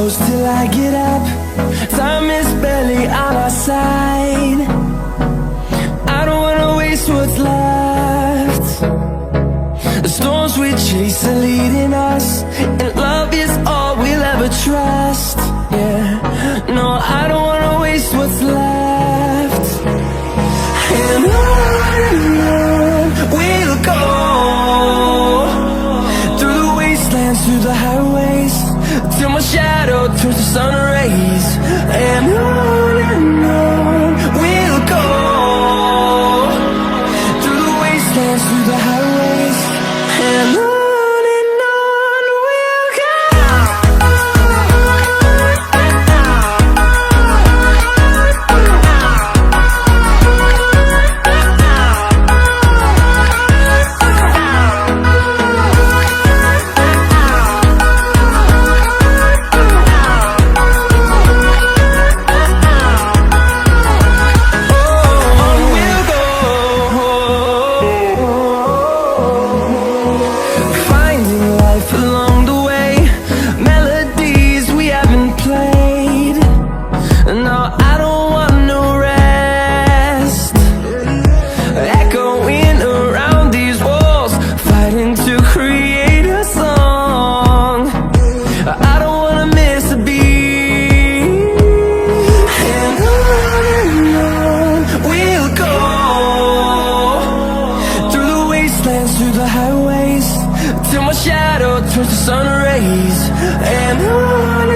close till I get up. Time is barely on our side. I don't wanna waste what's left. The storms we chase are leading us, and love is all we'll ever trust. Yeah, no, I don't wanna waste what's left. And on we'll go, through the wastelands, through the highways, till my shadow turns to sun rays. And on we'll go, through the wastelands, through the highways, and on we'll go. Turns to sun rays, and on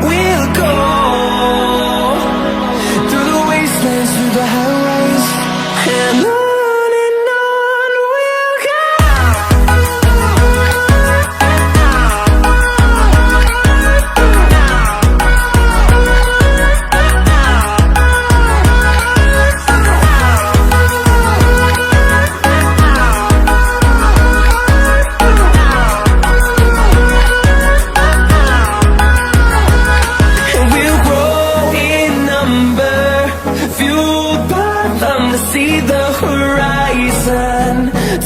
we'll go, through the wastelands, through the highways, and on we'll go. See the horizon,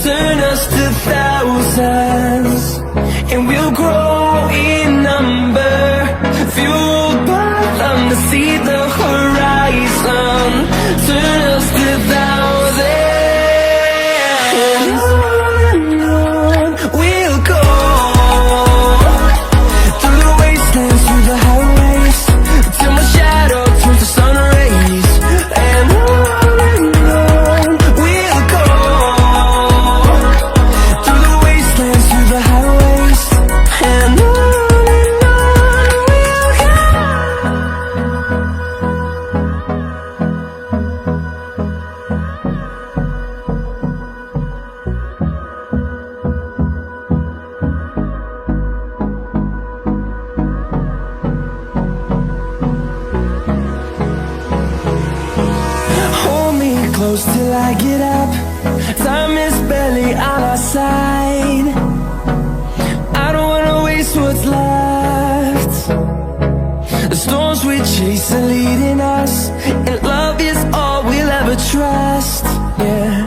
turn us to thousands, and we'll grow in number, fueled by them to see the horizon, turn us to thousands, and on we'll go, through the wastelands, through the highways, till my shadow turns to sun rays, and on close till I get up. Time is barely on our side. I don't wanna waste what's left. The storms we chase are leading us, and love is all we'll ever trust. Yeah,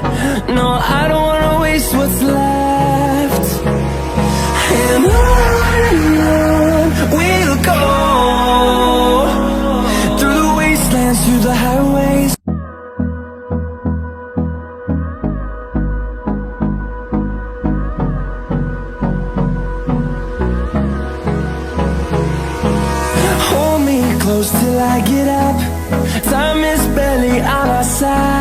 no, I don't wanna waste what's left. And on we'll go, through the wastelands, through the highways. Close till I get up. Time is barely on our side.